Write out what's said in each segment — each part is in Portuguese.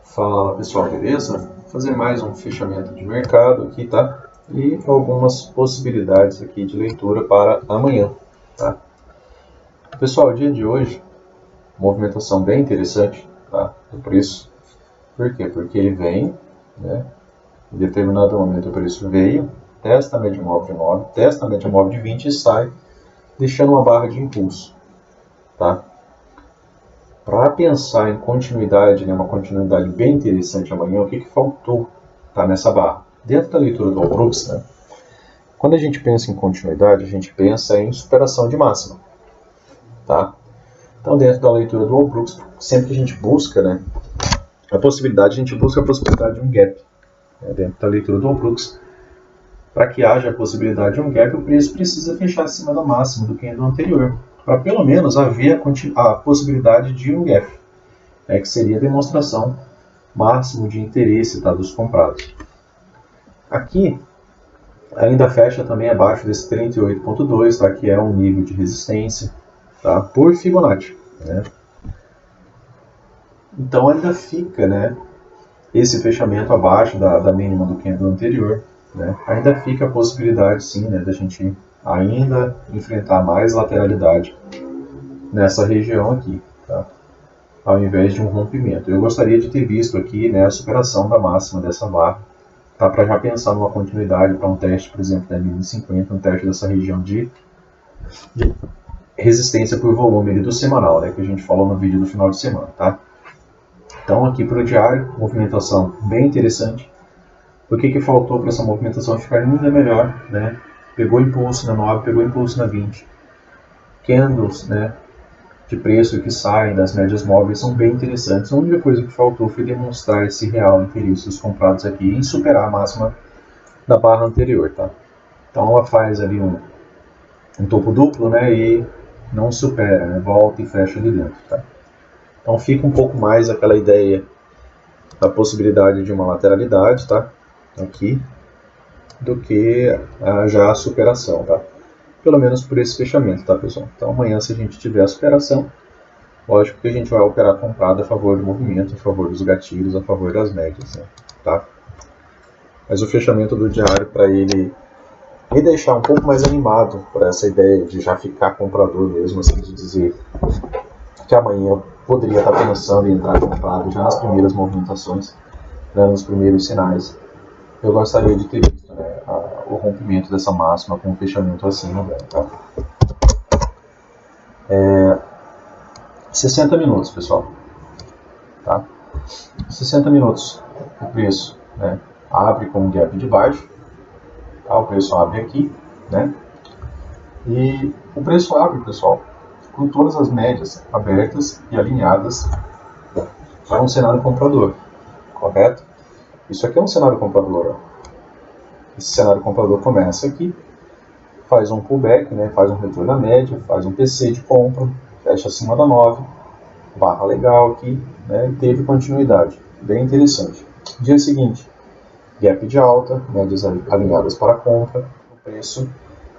Fala pessoal, beleza? Vou fazer mais um fechamento de mercado aqui, tá? E algumas possibilidades aqui de leitura para amanhã, tá? Pessoal, o dia de hoje, movimentação bem interessante, tá? Do preço. Por quê? Porque ele vem, né? Em determinado momento o preço veio, testa a média móvel de 9, testa a média móvel de 20 e sai, deixando uma barra de impulso, tá? Para pensar em continuidade, né, uma continuidade bem interessante amanhã, o que faltou, tá, nessa barra? Dentro da leitura do All Brooks, né, quando a gente pensa em continuidade, a gente pensa em superação de máxima. Tá? Então, dentro da leitura do All Brooks, sempre que a gente busca, né, a gente busca a possibilidade de um gap. Né, dentro da leitura do All Brooks, para que haja a possibilidade de um gap, o preço precisa fechar acima da máxima do candle anterior, para pelo menos haver a possibilidade de um gap, que seria a demonstração máximo de interesse, tá, dos comprados. Aqui ainda fecha também abaixo desse 38.2, tá, que é um nível de resistência, tá, por Fibonacci, né? Então ainda fica, né, esse fechamento abaixo da mínima do candle anterior, né? Ainda fica a possibilidade sim, né, da gente ainda enfrentar mais lateralidade nessa região aqui, tá? Ao invés de um rompimento. Eu gostaria de ter visto aqui, né, a superação da máxima dessa barra, tá, para já pensar numa continuidade para um teste, por exemplo, da 1050, um teste dessa região de resistência por volume ali do semanal, né, que a gente falou no vídeo do final de semana, tá? Então aqui para o diário, movimentação bem interessante. O que faltou para essa movimentação ficar ainda melhor, né? Pegou impulso na 9, pegou impulso na 20. Candles, né, de preço que saem das médias móveis são bem interessantes. A única coisa que faltou foi demonstrar esse real interesse dos comprados aqui em superar a máxima da barra anterior, tá? Então ela faz ali um topo duplo, né, e não supera, né, volta e fecha ali dentro, tá? Então fica um pouco mais aquela ideia da possibilidade de uma lateralidade, tá? Aqui, do que já a superação, tá? Pelo menos por esse fechamento, tá, pessoal? Então amanhã, se a gente tiver a superação, lógico que a gente vai operar comprado a favor do movimento, a favor dos gatilhos, a favor das médias, né? Tá? Mas o fechamento do diário, para ele me deixar um pouco mais animado para essa ideia de já ficar comprador mesmo, assim, de dizer que amanhã eu poderia estar pensando em entrar comprado já nas primeiras movimentações, né, nos primeiros sinais. Eu gostaria de ter visto, né, o rompimento dessa máxima com um fechamento acima dela, tá? 60 minutos, pessoal. Tá? 60 minutos o preço, né, abre com um gap de baixo, tá? O preço abre aqui, né? E o preço abre, pessoal, com todas as médias abertas e alinhadas para um cenário comprador, correto? Isso aqui é um cenário comprador. Ó. Esse cenário comprador começa aqui, faz um pullback, né, faz um retorno à média, faz um PC de compra, fecha acima da 9, barra legal aqui, né, e teve continuidade, bem interessante. Dia seguinte, gap de alta, médias alinhadas para compra, o preço,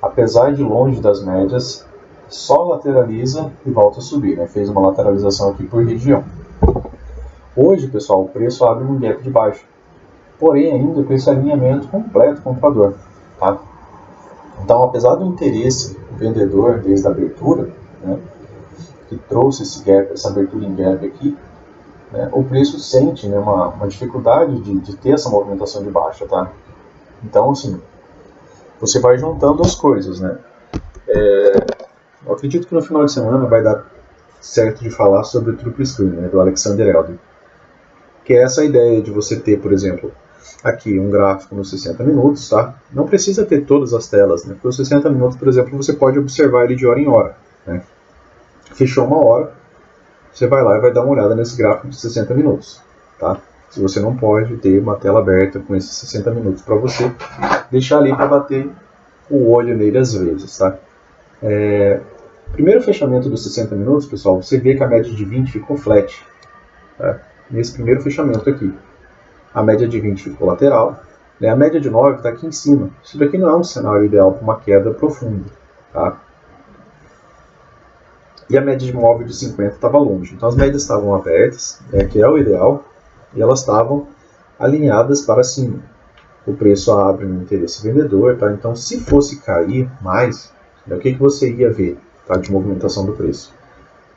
apesar de longe das médias, só lateraliza e volta a subir, né, fez uma lateralização aqui por região. Hoje, pessoal, o preço abre um gap de baixo, porém ainda com esse alinhamento completo comprador, tá? Então, apesar do interesse vendedor desde a abertura, né, que trouxe esse gap, essa abertura em gap aqui, né, o preço sente, né, uma dificuldade de ter essa movimentação de baixa, tá? Então, assim, você vai juntando as coisas, né? Eu acredito que no final de semana vai dar certo de falar sobre o True Screen, né, do Alexander Elder, que é essa ideia de você ter, por exemplo, aqui um gráfico nos 60 minutos, tá? Não precisa ter todas as telas, né? Porque os 60 minutos, por exemplo, você pode observar ele de hora em hora, né? Fechou uma hora, você vai lá e vai dar uma olhada nesse gráfico de 60 minutos, tá? Se você não pode ter uma tela aberta com esses 60 minutos para você, deixar ali para bater o olho nele às vezes, tá? Primeiro fechamento dos 60 minutos, pessoal, você vê que a média de 20 ficou flat, tá? Nesse primeiro fechamento aqui. A média de 20 ficou lateral, né? A média de 9 está aqui em cima. Isso daqui não é um cenário ideal para uma queda profunda, tá? E a média de móvel de 50 estava longe. Então as médias estavam abertas, que é o ideal, e elas estavam alinhadas para cima. O preço abre no interesse vendedor, tá? Então, se fosse cair mais, né, o que você ia ver, tá, de movimentação do preço?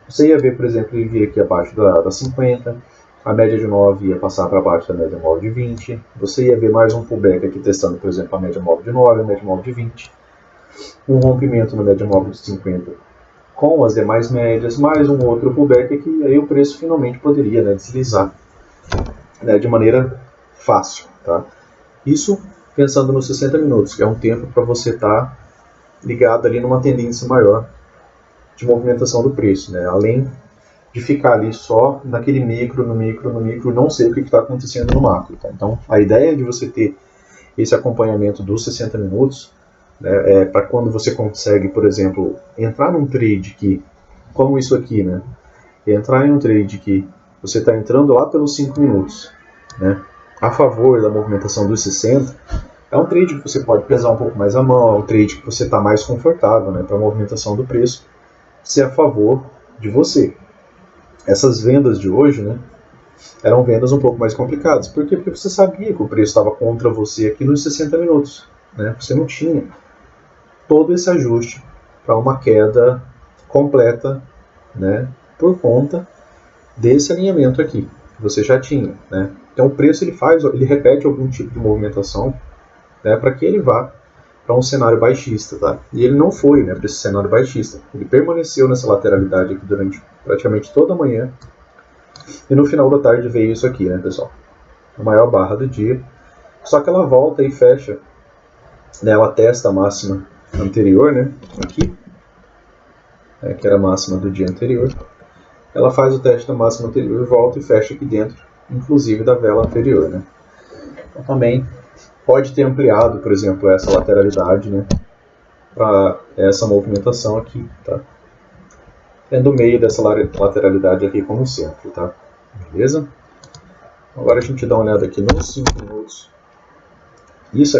Você ia ver, por exemplo, ele vir aqui abaixo da 50, a média de 9 ia passar para baixo da média móvel de 20, você ia ver mais um pullback aqui testando, por exemplo, a média móvel de 9, a média móvel de 20, um rompimento na média móvel de 50 com as demais médias, mais um outro pullback aqui, e aí o preço finalmente poderia, né, deslizar, né, de maneira fácil, tá? Isso pensando nos 60 minutos, que é um tempo para você estar ligado ali numa tendência maior de movimentação do preço, né? Além de ficar ali só naquele micro, não sei o que está acontecendo no macro. Tá? Então, a ideia de você ter esse acompanhamento dos 60 minutos, né, é para quando você consegue, por exemplo, entrar num trade que, como isso aqui, né? Entrar em um trade que você está entrando lá pelos 5 minutos, né? A favor da movimentação dos 60, é um trade que você pode pesar um pouco mais a mão, é um trade que você está mais confortável, né, para a movimentação do preço ser a favor de você. Essas vendas de hoje, né, eram vendas um pouco mais complicadas. Por quê? Porque você sabia que o preço estava contra você aqui nos 60 minutos. Né? Você não tinha todo esse ajuste para uma queda completa, né, por conta desse alinhamento aqui que você já tinha. Né? Então o preço ele repete algum tipo de movimentação, né, para que ele vá para um cenário baixista, tá? E ele não foi, né, para esse cenário baixista. Ele permaneceu nessa lateralidade aqui durante praticamente toda a manhã. E no final da tarde veio isso aqui, né, pessoal? A maior barra do dia. Só que ela volta e fecha, né, ela testa a máxima anterior, né, aqui, que era a máxima do dia anterior. Ela faz o teste da máxima anterior, volta e fecha aqui dentro, inclusive da vela anterior, né? Então também pode ter ampliado, por exemplo, essa lateralidade, né, para essa movimentação aqui, tá? Tendo o meio dessa lateralidade aqui como centro, tá? Beleza? Agora a gente dá uma olhada aqui nos 5 minutos. Isso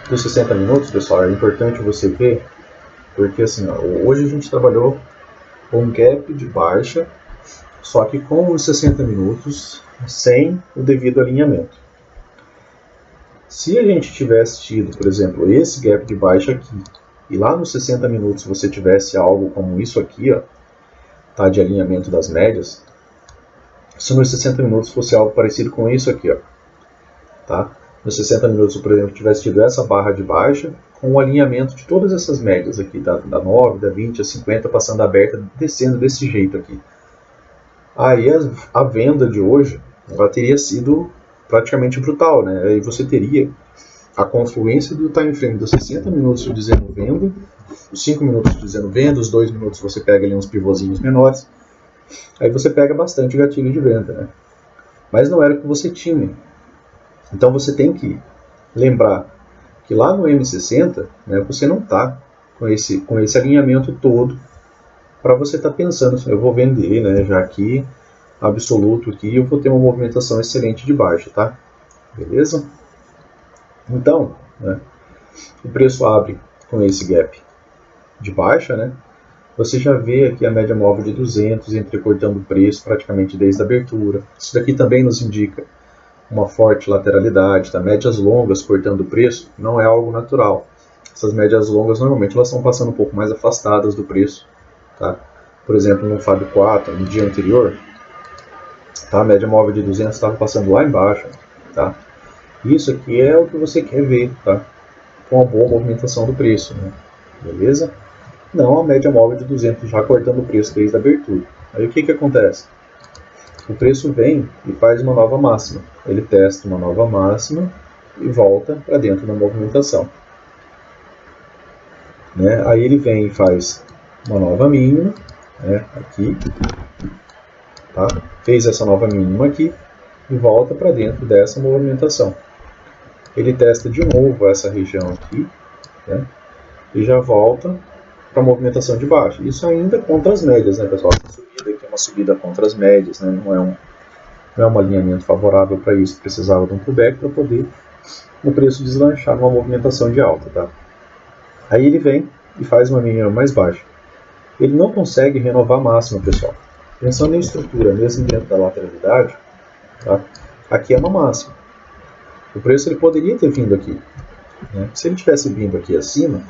dos 60 minutos, pessoal, é importante você ver, porque assim, ó, hoje a gente trabalhou com um gap de baixa, só que com os 60 minutos, sem o devido alinhamento. Se a gente tivesse tido, por exemplo, esse gap de baixa aqui, e lá nos 60 minutos você tivesse algo como isso aqui, ó, tá, de alinhamento das médias, se nos 60 minutos fosse algo parecido com isso aqui, ó, tá? Nos 60 minutos, por exemplo, tivesse tido essa barra de baixa, com o alinhamento de todas essas médias aqui, da 9, da 20, a 50, passando aberta, descendo desse jeito aqui. Aí a venda de hoje, ela teria sido praticamente brutal, né? Aí você teria a confluência do time frame dos 60 minutos dizendo venda, os 5 minutos dizendo venda, os 2 minutos você pega ali uns pivôzinhos menores, aí você pega bastante gatilho de venda, né? Mas não era o que você tinha. Então você tem que lembrar que lá no M60, né, você não está com esse alinhamento todo para você estar pensando assim, eu vou vender, né, já aqui, absoluto aqui, eu vou ter uma movimentação excelente de baixa, tá? Beleza? Então, né, o preço abre com esse gap de baixa, né? Você já vê aqui a média móvel de 200 entrecortando o preço praticamente desde a abertura. Isso daqui também nos indica uma forte lateralidade, tá? Médias longas cortando o preço não é algo natural. Essas médias longas normalmente elas estão passando um pouco mais afastadas do preço, tá? Por exemplo, no Fab 4, no dia anterior, tá? A média móvel de 200 estava passando lá embaixo, tá? Isso aqui é o que você quer ver, tá? Com uma boa movimentação do preço, né? Beleza? Não a média móvel de 200 já cortando o preço desde a abertura. Aí o que acontece? O preço vem e faz uma nova máxima. Ele testa uma nova máxima e volta para dentro da movimentação. Né? Aí ele vem e faz uma nova mínima, né? Aqui, tá? Fez essa nova mínima aqui e volta para dentro dessa movimentação. Ele testa de novo essa região aqui, né? E já volta para a movimentação de baixo. Isso ainda contra as médias, né, pessoal? Essa subida aqui é uma subida contra as médias, né? Não é um alinhamento favorável para isso. Precisava de um pullback para poder o preço deslanchar numa movimentação de alta, tá? Aí ele vem e faz uma mínima mais baixa. Ele não consegue renovar a máxima, pessoal. Pensando em estrutura, mesmo dentro da lateralidade, Tá? Aqui é uma máxima. O preço ele poderia ter vindo aqui, né? Se ele tivesse vindo aqui acima,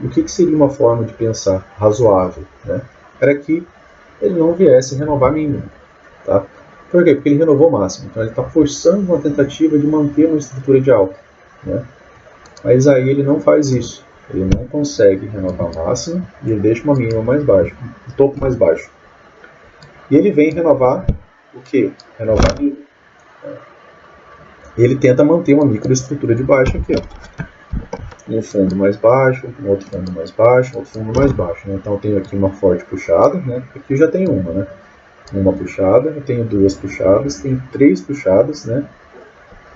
o que seria uma forma de pensar razoável, né? Era que ele não viesse renovar mínimo. Tá? Por quê? Porque ele renovou máximo. Então ele está forçando uma tentativa de manter uma estrutura de alta, né? Mas aí ele não faz isso. Ele não consegue renovar máximo e ele deixa uma mínima mais baixa, um topo mais baixo. E ele vem renovar o quê? Renovar mínimo. Ele tenta manter uma microestrutura de baixo aqui, ó. Um fundo mais baixo, um outro fundo mais baixo, outro fundo mais baixo, né? Então eu tenho aqui uma forte puxada, né? Aqui eu já tenho uma, né? Uma puxada, eu tenho duas puxadas, tenho três puxadas, né?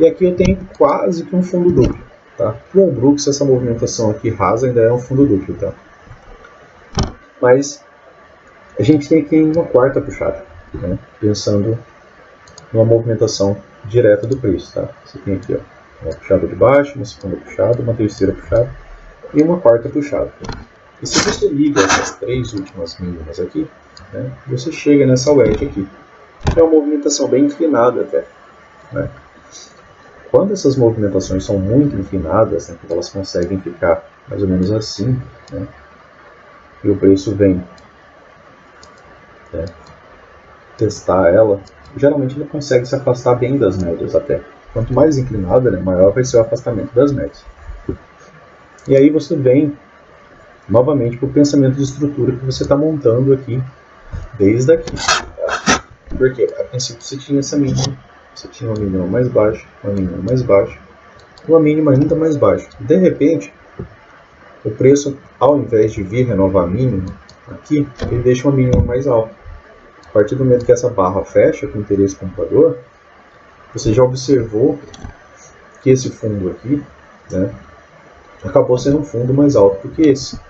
E aqui eu tenho quase que um fundo duplo, tá? Para o Brooks, essa movimentação aqui rasa ainda é um fundo duplo, tá? Mas a gente tem aqui uma quarta puxada, né? Pensando numa movimentação direta do preço, tá? Você tem aqui, ó, uma puxada de baixo, uma segunda puxada, uma terceira puxada e uma quarta puxada. E se você liga essas três últimas mínimas aqui, né, você chega nessa wedge aqui. É uma movimentação bem inclinada até, né? Quando essas movimentações são muito inclinadas, né, quando elas conseguem ficar mais ou menos assim, né, e o preço vem, né, testar ela, geralmente ele consegue se afastar bem das médias até. Quanto mais inclinada, né, maior vai ser o afastamento das médias. E aí você vem novamente para o pensamento de estrutura que você está montando aqui, desde aqui. Tá? Porque a princípio você tinha essa mínima, você tinha uma mínima mais baixa, uma mínima mais baixa, uma mínima ainda mais baixa. De repente, o preço, ao invés de vir renovar a mínima aqui, ele deixa uma mínima mais alta. A partir do momento que essa barra fecha com o interesse comprador, você já observou que esse fundo aqui, né, acabou sendo um fundo mais alto do que esse.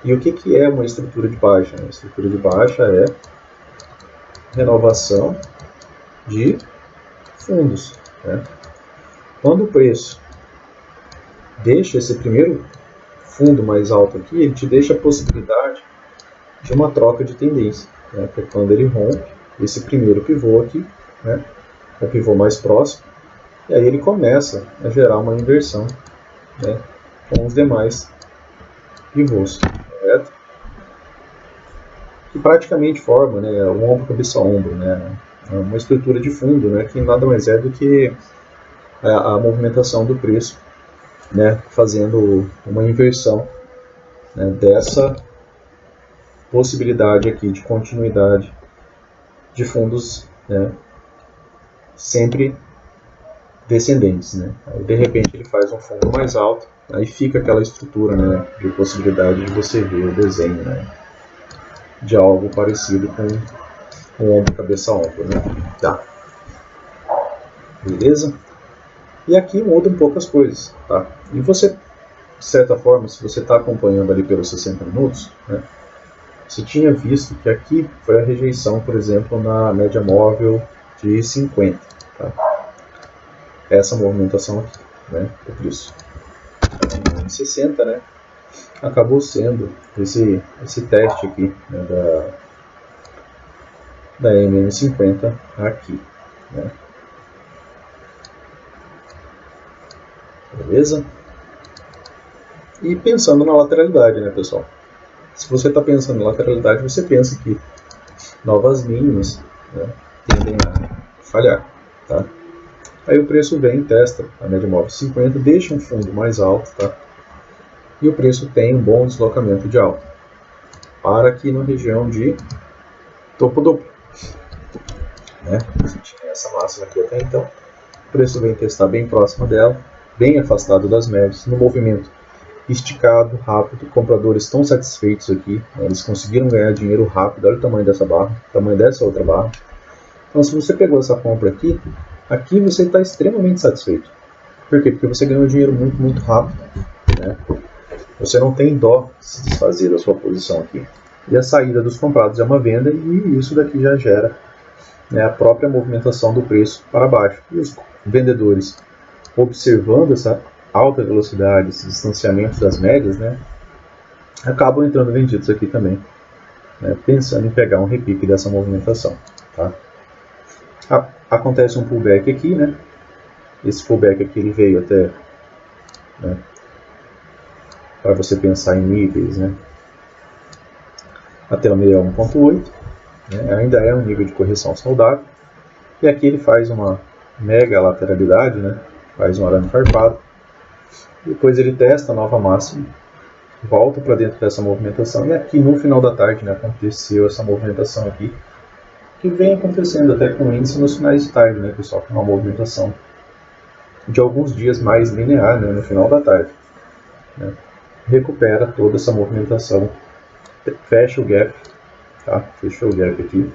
E o que é uma estrutura de baixa? A estrutura de baixa é renovação de fundos, né? Quando o preço deixa esse primeiro fundo mais alto aqui, ele te deixa a possibilidade de uma troca de tendência, né? Que é quando ele rompe esse primeiro pivô aqui, né? O pivô mais próximo, e aí ele começa a gerar uma inversão, né, com os demais pivôs, correto? Que praticamente forma, né, um ombro cabeça a ombro, né, uma estrutura de fundo, né, que nada mais é do que a movimentação do preço, né, fazendo uma inversão, né, dessa possibilidade aqui de continuidade de fundos, né, sempre descendentes, né. Aí, de repente ele faz um fundo mais alto, aí fica aquela estrutura, né, de possibilidade de você ver o desenho, né, de algo parecido com um ombro cabeça a ombro, né. Tá. Beleza? E aqui mudam poucas coisas, tá? E você, de certa forma, se você está acompanhando ali pelos 60 minutos, né, você tinha visto que aqui foi a rejeição, por exemplo, na média móvel de 50, tá? Essa movimentação aqui, né, é por isso. Em 60, né, acabou sendo esse teste aqui, né, da MM50 aqui, né? Beleza? E pensando na lateralidade, né, pessoal? Se você está pensando na lateralidade, você pensa que novas mínimas, né, tendem a falhar, tá? Aí o preço vem, testa a média móvel 50, deixa um fundo mais alto, tá? E o preço tem um bom deslocamento de alta. Para aqui na região de topo duplo, né? A gente tem essa máxima aqui até então. O preço vem testar bem próximo dela, bem afastado das médias, no movimento esticado, rápido. Compradores estão satisfeitos aqui, né? Eles conseguiram ganhar dinheiro rápido. Olha o tamanho dessa barra, o tamanho dessa outra barra. Então, se você pegou essa compra aqui, aqui você está extremamente satisfeito. Por quê? Porque você ganhou dinheiro muito, muito rápido, né? Você não tem dó de se desfazer da sua posição aqui. E a saída dos comprados é uma venda, e isso daqui já gera, né, a própria movimentação do preço para baixo. E os vendedores, observando essa alta velocidade, esse distanciamento das médias, né, acabam entrando vendidos aqui também, né, pensando em pegar um repique dessa movimentação, tá? Acontece um pullback aqui, né? Esse pullback aqui ele veio até, né, para você pensar em níveis, né, até o 61.8, né, ainda é um nível de correção saudável. E aqui ele faz uma mega lateralidade, né, faz um arame farpado. Depois ele testa a nova máxima, volta para dentro dessa movimentação. E aqui no final da tarde, né, aconteceu essa movimentação aqui, que vem acontecendo até com o índice nos finais de tarde, né, pessoal, uma movimentação de alguns dias mais linear, né, no final da tarde, né, recupera toda essa movimentação, fecha o gap, tá? Fechou o gap aqui,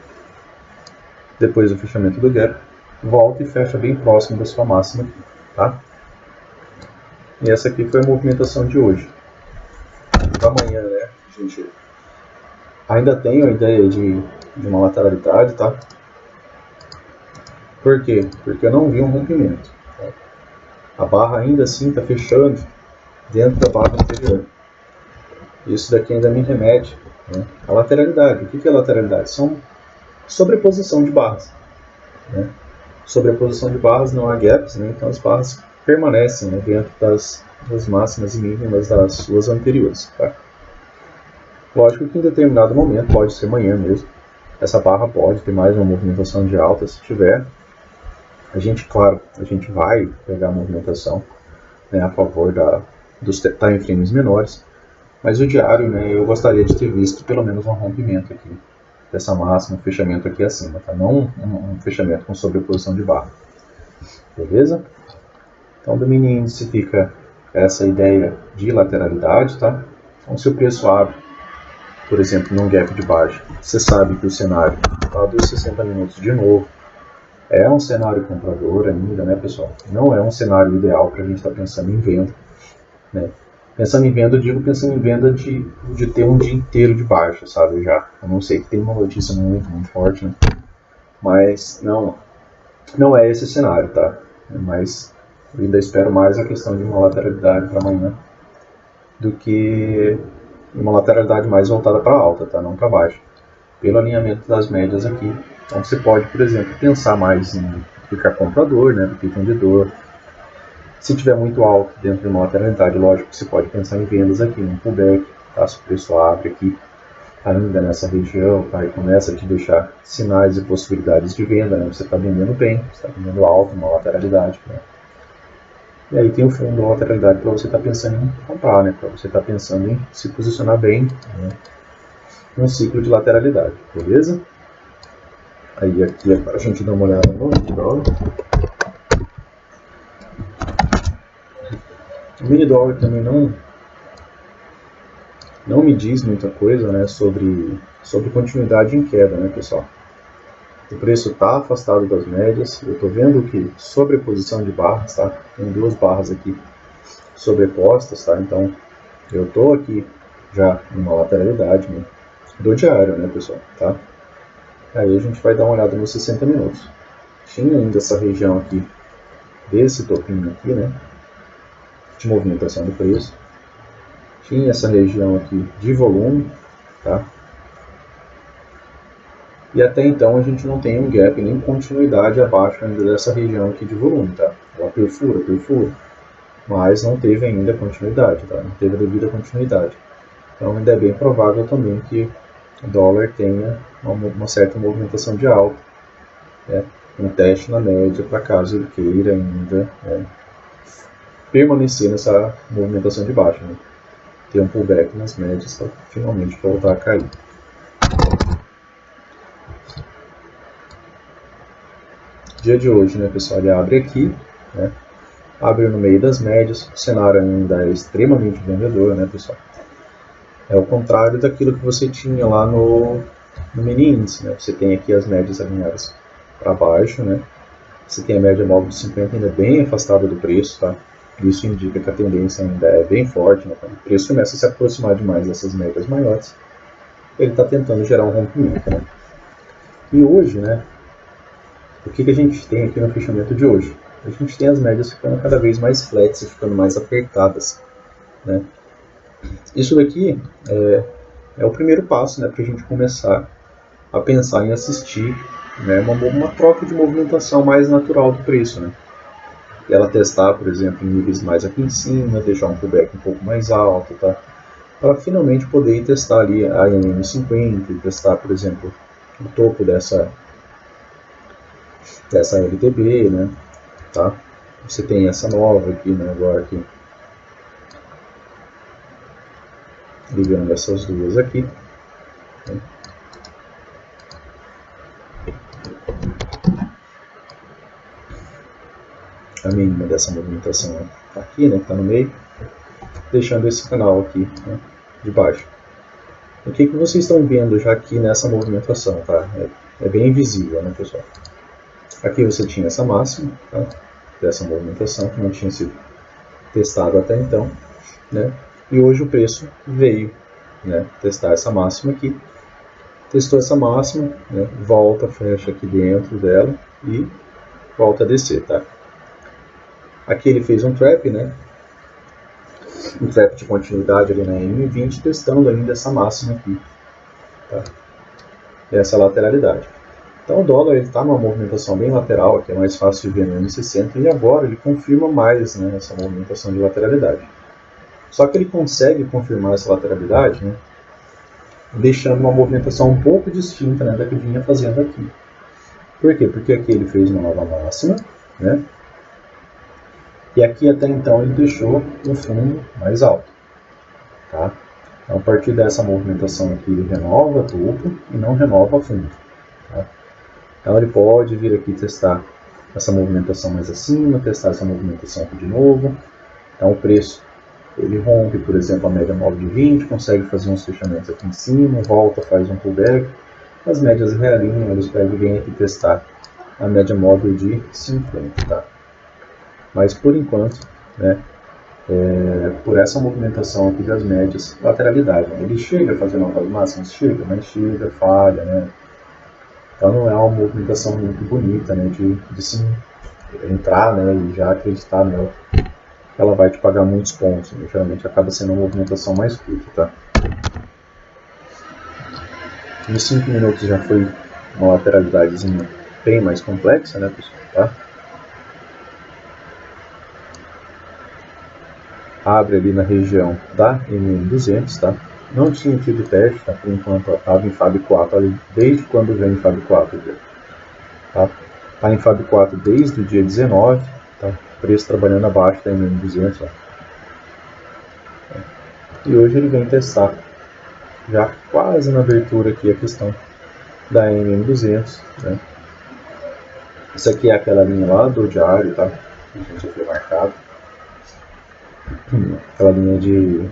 depois do fechamento do gap, volta e fecha bem próximo da sua máxima aqui, tá? E essa aqui foi a movimentação de hoje. Amanhã, né, gente, ainda tenho a ideia de uma lateralidade, tá? Por quê? Porque eu não vi um rompimento. Tá? A barra ainda assim está fechando dentro da barra anterior. Isso daqui ainda me remete, né, à lateralidade. O que é lateralidade? São sobreposição de barras, né? Sobreposição de barras não há gaps, né? Então as barras permanecem, né, dentro das máximas e mínimas das suas anteriores. Tá? Lógico que em determinado momento, pode ser amanhã mesmo, essa barra pode ter mais uma movimentação de alta. Se tiver, claro, a gente vai pegar a movimentação, né, a favor dos time frames menores, mas o diário, né, eu gostaria de ter visto pelo menos um rompimento aqui dessa máxima, um fechamento aqui acima, tá? Não um fechamento com sobreposição de barra, beleza? Então do mini índice fica essa ideia de lateralidade, tá? Então se o preço abre, por exemplo, num gap de baixa, você sabe que o cenário lá dos 60 minutos de novo é um cenário comprador ainda, né, pessoal? Não é um cenário ideal para a gente estar pensando em venda, né? Pensando em venda, eu digo pensando em venda de ter um dia inteiro de baixa, sabe? Já. Eu não sei que tem uma notícia muito forte, né? Mas não é esse cenário, tá? Mas eu ainda espero mais a questão de uma lateralidade para amanhã do que uma lateralidade mais voltada para alta, tá? Não para baixo. Pelo alinhamento das médias aqui. Então você pode, por exemplo, pensar mais em ficar comprador, né, do que vendedor. Se tiver muito alto dentro de uma lateralidade, lógico que você pode pensar em vendas aqui, um pullback, tá? Se o preço abre aqui ainda nessa região, tá? E começa a te deixar sinais e possibilidades de venda, né? Você está vendendo bem, você está vendendo alto, uma lateralidade, né? E aí tem o fundo da lateralidade para você estar pensando em comprar, né? Para você estar pensando em se posicionar bem, né, num ciclo de lateralidade, beleza? Aí aqui é para a gente dar uma olhada no dólar. O mini dólar também não me diz muita coisa, né, sobre continuidade em queda, né, pessoal? O preço está afastado das médias. Eu estou vendo que sobreposição de barras, tá? Tem duas barras aqui sobrepostas, tá? Então eu estou aqui já numa lateralidade, né, do diário, né, pessoal? Tá? Aí a gente vai dar uma olhada nos 60 minutos. Tinha ainda essa região aqui desse topinho aqui, né, de movimentação do preço. Tinha essa região aqui de volume, tá? E até então a gente não tem um gap nem continuidade abaixo ainda dessa região aqui de volume, tá? Ela perfura, mas não teve ainda continuidade, tá? Não teve a devida continuidade. Então ainda é bem provável também que o dólar tenha uma certa movimentação de alta, né? Um teste na média para caso ele queira ainda, né, permanecer nessa movimentação de baixa, né? Ter um pullback nas médias para finalmente voltar a cair. Dia de hoje, né, pessoal, ele abre aqui, né, abre no meio das médias, o cenário ainda é extremamente vendedor, né, pessoal? É o contrário daquilo que você tinha lá no mini índice, né? Você tem aqui as médias alinhadas para baixo, né? Você tem a média móvel de 50 ainda bem afastada do preço, tá? Isso indica que a tendência ainda é bem forte, né? Quando o preço começa a se aproximar demais dessas médias maiores, ele está tentando gerar um rompimento, né? E hoje, né, o que a gente tem aqui no fechamento de hoje? A gente tem as médias ficando cada vez mais flats e ficando mais apertadas, né? Isso daqui é o primeiro passo, né, para a gente começar a pensar em assistir né, uma troca de movimentação mais natural do preço, né? E ela testar, por exemplo, em níveis mais aqui em cima, deixar um pullback um pouco mais alto, tá? Para finalmente poder ir testar ali a MM50 e testar, por exemplo, o topo dessa LTB, né? Tá? Você tem essa nova aqui, né? Agora aqui, ligando essas duas aqui. Né? A mínima dessa movimentação aqui, né? Que está no meio, deixando esse canal aqui, né, de baixo. O que vocês estão vendo já aqui nessa movimentação, tá? É bem visível, né, pessoal? Aqui você tinha essa máxima, tá? Dessa movimentação que não tinha sido testado até então, né? E hoje o preço veio, né, testar essa máxima aqui. Testou essa máxima, né, volta, fecha aqui dentro dela e volta a descer, tá? Aqui ele fez um trap, né? Um trap de continuidade ali na M20, testando ainda essa máxima aqui, tá? Essa lateralidade. Então o dólar está numa movimentação bem lateral, que é mais fácil de ver no M60, e agora ele confirma mais, né, essa movimentação de lateralidade. Só que ele consegue confirmar essa lateralidade, né, deixando uma movimentação um pouco distinta, né, da que vinha fazendo aqui. Por quê? Porque aqui ele fez uma nova máxima, né, e aqui até então ele deixou o fundo mais alto. Tá? Então, a partir dessa movimentação aqui ele renova topo e não renova fundo. Tá? Então ele pode vir aqui testar essa movimentação mais acima, testar essa movimentação aqui de novo. Então o preço ele rompe, por exemplo, a média móvel de 20, consegue fazer uns fechamentos aqui em cima, volta, faz um pullback. As médias realinham, eles pegam e vêm aqui testar a média móvel de 50. Tá? Mas por enquanto, né, por essa movimentação aqui das médias, lateralidade, né? Ele chega a fazer novas máximas? Chega, mas chega, falha, né? Então não é uma movimentação muito bonita, né, de se entrar, né, e já acreditar nela. Ela vai te pagar muitos pontos, né? Geralmente acaba sendo uma movimentação mais curta, tá? Em 5 minutos já foi uma lateralidadezinha bem mais complexa, né, pessoal, tá? Abre ali na região da MM200, tá? Não tinha tido teste, tá? Por enquanto estava em Fab 4 ali, desde quando vem em Fab 4, tá? Tá em Fab 4 desde o dia 19, tá? Preço trabalhando abaixo da MM200, ó. E hoje ele vem testar, já quase na abertura aqui, a questão da MM200, né? Isso aqui é aquela linha lá do diário, tá? Que a gente foi marcado. Aquela linha de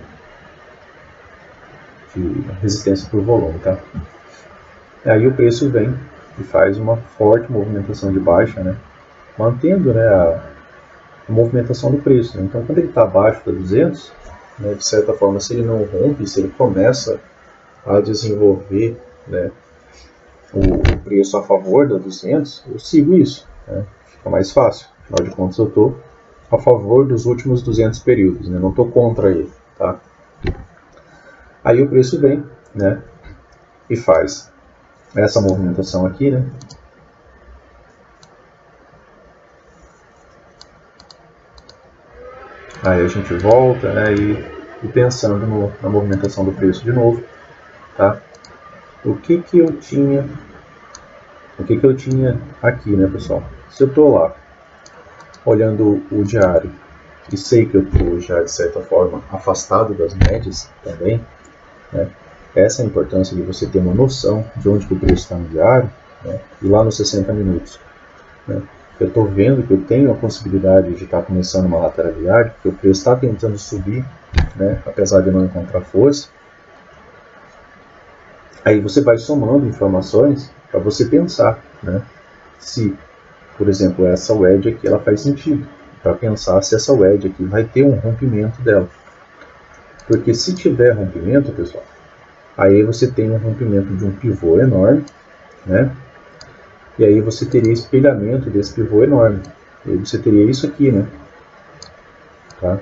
resistência por volume, tá? E aí o preço vem e faz uma forte movimentação de baixa, né? Mantendo, né, a movimentação do preço, né? Então quando ele está abaixo da 200, né, de certa forma, se ele não rompe, se ele começa a desenvolver, né, o preço a favor da 200, eu sigo isso, né? Fica mais fácil. Afinal de contas, eu estou a favor dos últimos 200 períodos, né? Não estou contra ele, tá? Aí o preço vem, né, e faz essa movimentação aqui, né? Aí a gente volta, né, e pensando na movimentação do preço de novo, tá? O que eu tinha aqui, né, pessoal? Se eu estou lá olhando o diário e sei que eu estou já, de certa forma, afastado das médias também, né? Essa é a importância de você ter uma noção de onde que o preço está no diário, né? E lá nos 60 minutos, né? Eu estou vendo que eu tenho a possibilidade de estar começando uma lateralidade, porque o preço está tentando subir, né? Apesar de não encontrar força. Aí você vai somando informações para você pensar, né, se, por exemplo, essa wedge aqui ela faz sentido, para pensar se essa wedge aqui vai ter um rompimento dela. Porque se tiver rompimento, pessoal, aí você tem um rompimento de um pivô enorme, né? E aí você teria espelhamento desse pivô enorme. E aí você teria isso aqui, né? Tá?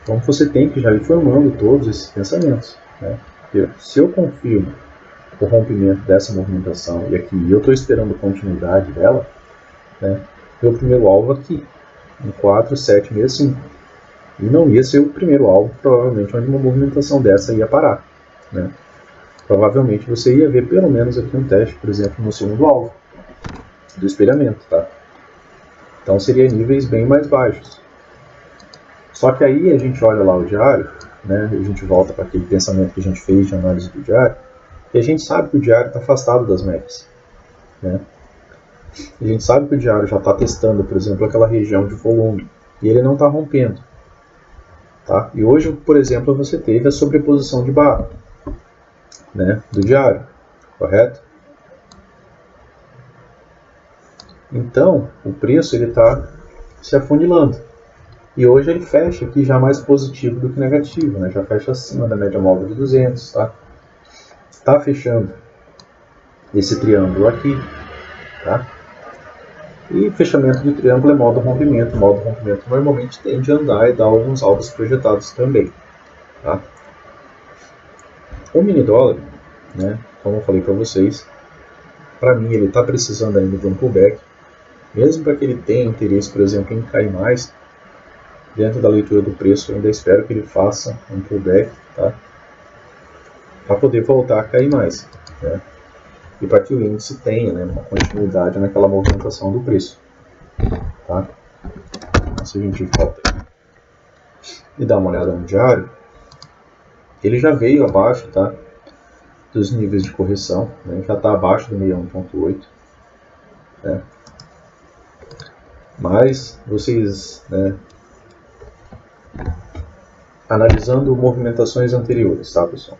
Então você tem que já ir formando todos esses pensamentos, né? Porque se eu confirmo o rompimento dessa movimentação e aqui eu estou esperando continuidade dela, né, meu primeiro alvo aqui, em 4,765. E não ia ser o primeiro alvo, provavelmente, onde uma movimentação dessa ia parar, né. Provavelmente você ia ver pelo menos aqui um teste, por exemplo, no segundo alvo do espelhamento, tá? Então seria níveis bem mais baixos. Só que aí a gente olha lá o diário, né? A gente volta para aquele pensamento que a gente fez de análise do diário, e a gente sabe que o diário está afastado das médias, né? A gente sabe que o diário já está testando, por exemplo, aquela região de volume, e ele não está rompendo, tá? E hoje, por exemplo, você teve a sobreposição de barra, né, do diário, correto? Então, o preço está se afunilando. E hoje ele fecha aqui já mais positivo do que negativo, né? Já fecha acima da média móvel de 200, tá? Está fechando esse triângulo aqui, tá? E fechamento de triângulo é modo rompimento. Modo rompimento normalmente tende a andar e dar alguns alvos projetados também, tá? O mini dólar, né, como eu falei para vocês, para mim ele está precisando ainda de um pullback, mesmo para que ele tenha interesse, por exemplo, em cair mais, dentro da leitura do preço, eu ainda espero que ele faça um pullback, tá, para poder voltar a cair mais, né, e para que o índice tenha, né, uma continuidade naquela movimentação do preço, tá. Então, se a gente volta aqui e dá uma olhada no diário, ele já veio abaixo, tá, dos níveis de correção, né, já está abaixo do 61.8, né. Mas vocês, né, analisando movimentações anteriores, tá, pessoal?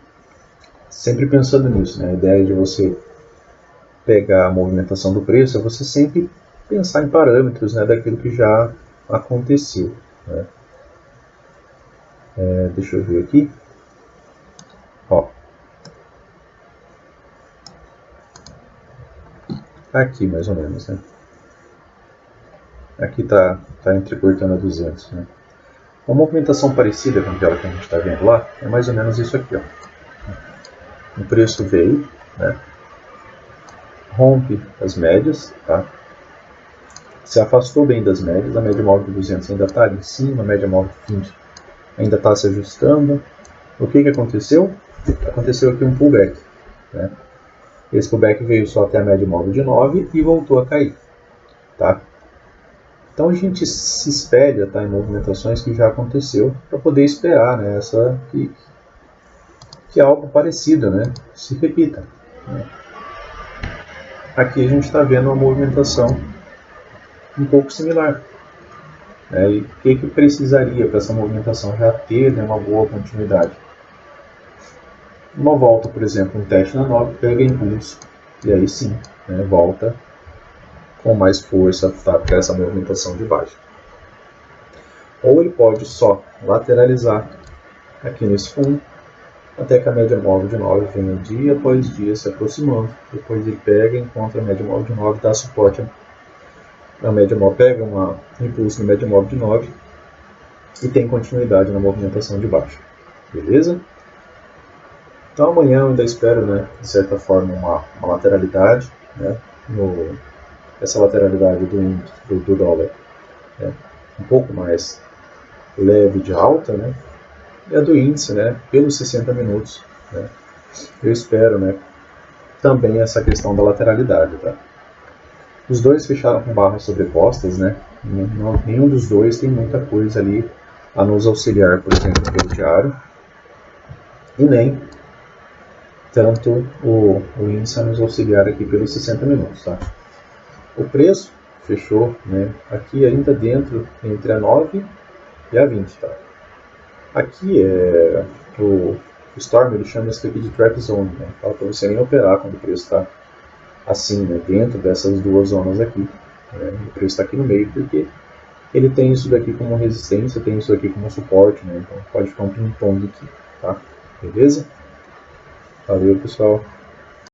Sempre pensando nisso, né? A ideia de você pegar a movimentação do preço é você sempre pensar em parâmetros, né, daquilo que já aconteceu, né? Deixa eu ver aqui. Ó. Aqui, mais ou menos, né? Aqui tá entrecortando a 200, né? Uma movimentação parecida com aquela que a gente está vendo lá é mais ou menos isso aqui, ó. O preço veio, né? Rompe as médias, tá? Se afastou bem das médias, a média móvel de 200 ainda está ali em cima, a média móvel de 20 ainda está se ajustando. O que aconteceu? Aconteceu aqui um pullback, né? Esse pullback veio só até a média móvel de 9 e voltou a cair, tá? Então a gente se espelha, tá, em movimentações que já aconteceu para poder esperar, né, que algo parecido, né, se repita, né? Aqui a gente está vendo uma movimentação um pouco similar, né? E o que precisaria para essa movimentação já ter, né, uma boa continuidade? Uma volta, por exemplo, um teste na 9, pega impulso, e aí sim, né, volta com mais força, tá, para essa movimentação de baixo. Ou ele pode só lateralizar aqui nesse fundo, até que a média móvel de 9 venha dia após dia se aproximando. Depois ele pega, encontra a média móvel de 9, dá suporte a média móvel, pega um impulso na média móvel de 9 e tem continuidade na movimentação de baixo. Beleza? Então amanhã eu ainda espero, né, de certa forma, uma lateralidade, né, essa lateralidade do dólar, né, um pouco mais leve de alta, né, e a do índice, né, pelos 60 minutos, né, eu espero, né, também essa questão da lateralidade, tá? Os dois fecharam com barras sobrepostas, né, nenhum dos dois tem muita coisa ali a nos auxiliar, por exemplo, pelo diário, e nem tanto o índice a nos auxiliar aqui pelos 60 minutos, tá? O preço fechou, né, aqui ainda dentro, entre a 9 e a 20, tá? Aqui é o Storm, ele chama isso aqui de trap zone, né? Fala para você nem operar quando o preço está assim, né, dentro dessas duas zonas aqui, né? O preço está aqui no meio porque ele tem isso daqui como resistência, tem isso aqui como suporte, né? Então pode ficar um ping-pong aqui, tá? Beleza? Valeu, pessoal.